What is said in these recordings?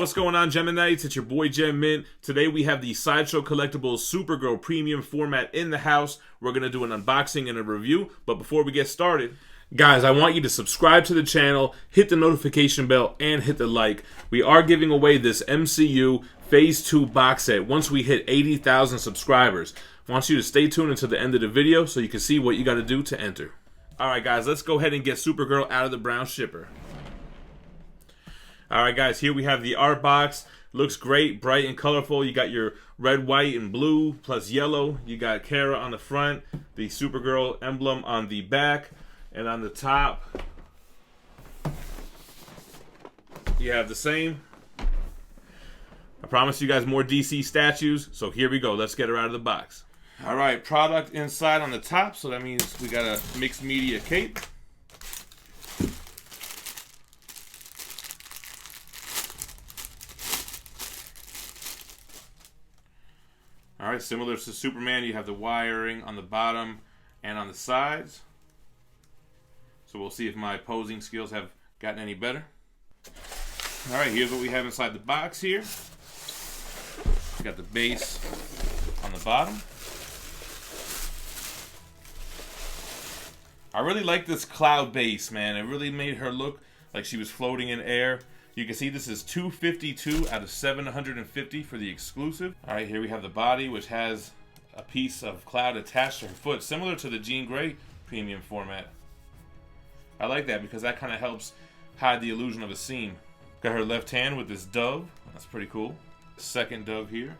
What's going on, Geminites? It's your boy Gem Mint. Today we have the Sideshow Collectibles SUPERGIRL Premium Format in the house. We're going to do an unboxing and a review, but before we get started, guys, I want you to subscribe to the channel, hit the notification bell, and hit the like. We are giving away this MCU Phase 2 box set once we hit 80,000 subscribers. I want you to stay tuned until the end of the video so you can see what you got to do to enter. Alright guys, let's go ahead and get SUPERGIRL out of the brown shipper. Alright guys, here we have the art box. Looks great, bright and colorful. You got your red, white, and blue plus yellow. You got Kara on the front, the SUPERGIRL emblem on the back, and on the top you have the same. I promised you guys more DC statues, so here we go. Let's get her out of the box. Alright, product inside on the top, so that means we got a mixed media cape. Alright, similar to Superman, you have the wiring on the bottom and on the sides. So we'll see if my posing skills have gotten any better. Alright, here's what we have inside the box here. We got the base on the bottom. I really like this cloud base, man. It really made her look like she was floating in air. You can see this is 252 out of 750 for the exclusive. All right, here we have the body, which has a piece of cloud attached to her foot, similar to the Jean Grey Premium Format. I like that because that kind of helps hide the illusion of a seam. Got her left hand with this dove. That's pretty cool. Second dove here.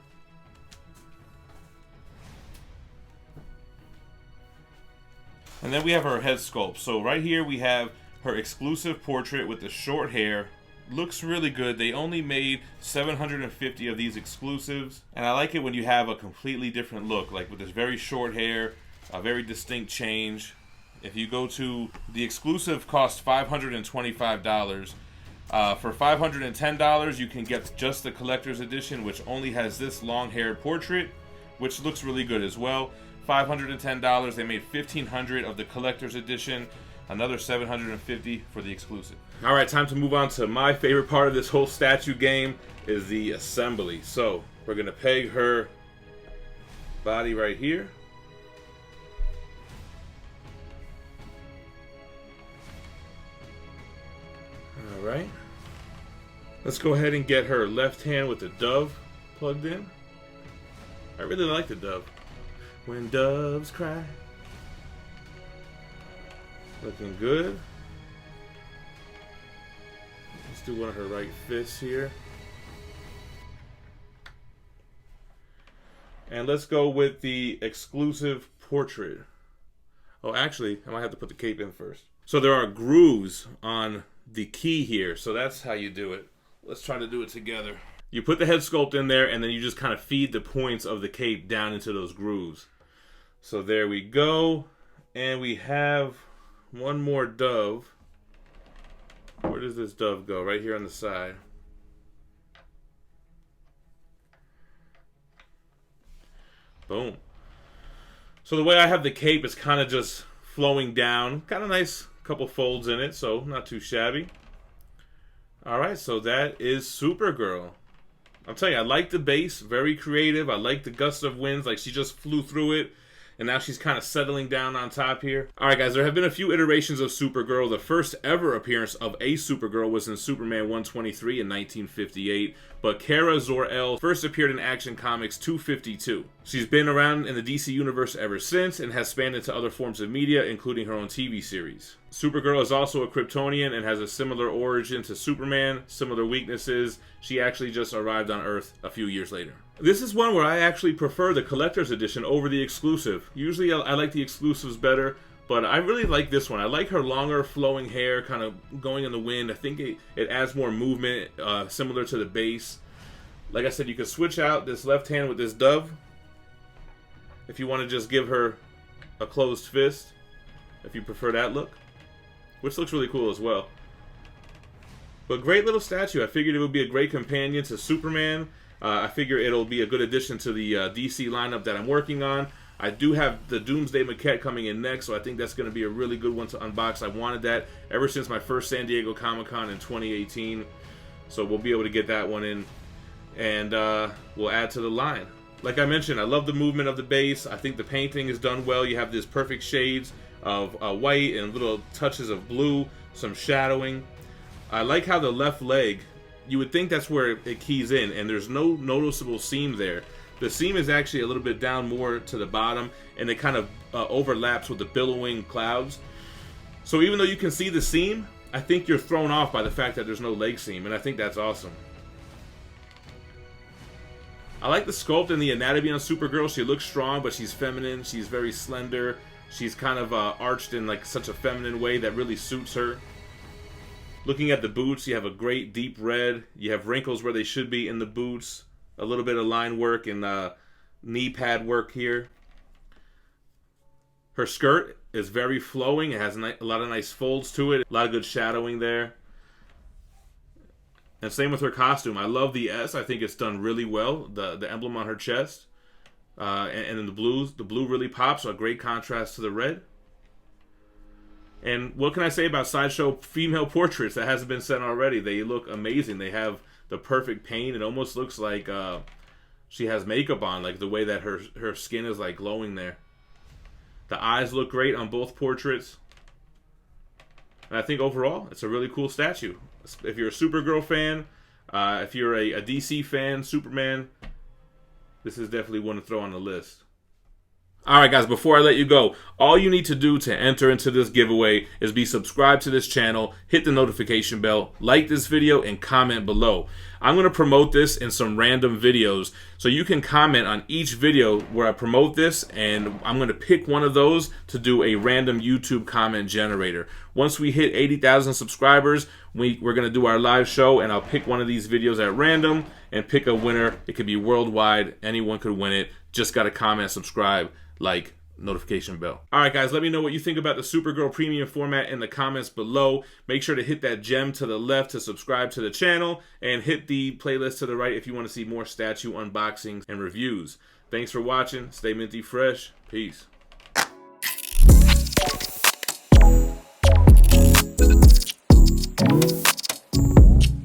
And then we have her head sculpt. So right here we have her exclusive portrait with the short hair. Looks really good. They only made 750 of these exclusives, and I like it when you have a completely different look, like with this very short hair, a very distinct change. If you go to the exclusive, cost $525. For $510, you can get just the collector's edition, which only has this long-haired portrait, which looks really good as well. $510. They made 1,500 of the collector's edition. Another 750 for the exclusive. All right, time to move on to my favorite part of this whole statue game is the assembly. So we're gonna peg her body right here. All right. Let's go ahead and get her left hand with the dove plugged in. I really like the dove. When doves cry. Looking good. Let's do one of her right fists here. And let's go with the exclusive portrait. Oh, actually, I might have to put the cape in first. So there are grooves on the key here, so that's how you do it. Let's try to do it together. You put the head sculpt in there, and then you just kind of feed the points of the cape down into those grooves. So there we go. And we have one more dove. Where does this dove go? Right here on the side. Boom. So the way I have the cape is kind of just flowing down. Got a nice couple folds in it, so not too shabby. Alright, so that is SUPERGIRL. I'll tell you, I like the base. Very creative. I like the gust of winds. Like she just flew through it. And now she's kind of settling down on top here. Alright guys, there have been a few iterations of SUPERGIRL. The first ever appearance of a SUPERGIRL was in Superman 123 in 1958. But Kara Zor-El first appeared in Action Comics 252. She's been around in the DC universe ever since and has spanned into other forms of media, including her own TV series. SUPERGIRL is also a Kryptonian and has a similar origin to Superman, similar weaknesses. She actually just arrived on Earth a few years later. This is one where I actually prefer the collector's edition over the exclusive. Usually I like the exclusives better, but I really like this one. I like her longer flowing hair kind of going in the wind. I think it adds more movement, similar to the base. Like I said, you can switch out this left hand with this dove if you want to just give her a closed fist, if you prefer that look, which looks really cool as well. But great little statue. I figured it would be a great companion to Superman. I figure it'll be a good addition to the DC lineup that I'm working on. I do have the Doomsday maquette coming in next, so I think that's going to be a really good one to unbox. I wanted that ever since my first San Diego Comic-Con in 2018. So we'll be able to get that one in, and we'll add to the line. Like I mentioned, I love the movement of the base. I think the painting is done well. You have this perfect shades of white and little touches of blue, some shadowing. I like how the left leg, you would think that's where it keys in, and there's no noticeable seam there. The seam is actually a little bit down more to the bottom, and it kind of overlaps with the billowing clouds. So even though you can see the seam, I think you're thrown off by the fact that there's no leg seam, and I think that's awesome. I like the sculpt and the anatomy on Supergirl. She looks strong, but she's feminine. She's very slender. She's kind of arched in like such a feminine way that really suits her. Looking at the boots, you have a great deep red. You have wrinkles where they should be in the boots. A little bit of line work and knee pad work here. Her skirt is very flowing. It has a lot of nice folds to it. A lot of good shadowing there. And same with her costume. I love the S. I think it's done really well. The emblem on her chest. And in the blues, the blue really pops. So a great contrast to the red. And what can I say about Sideshow female portraits that hasn't been said already? They look amazing. They have the perfect paint. It almost looks like she has makeup on, like the way that her skin is like glowing there. The eyes look great on both portraits. And I think overall, it's a really cool statue. If you're a Supergirl fan, if you're a DC fan, Superman, this is definitely one to throw on the list. Alright guys, before I let you go, all you need to do to enter into this giveaway is be subscribed to this channel, hit the notification bell, like this video, and comment below. I'm going to promote this in some random videos, so you can comment on each video where I promote this, and I'm going to pick one of those to do a random YouTube comment generator. Once we hit 80,000 subscribers, we're going to do our live show, and I'll pick one of these videos at random and pick a winner. It could be worldwide. Anyone could win it. Just got to comment, subscribe, like, notification bell. Alright guys, let me know what you think about the Supergirl Premium Format in the comments below. Make sure to hit that gem to the left to subscribe to the channel, and hit the playlist to the right if you want to see more statue unboxings and reviews. Thanks for watching. Stay minty fresh. Peace.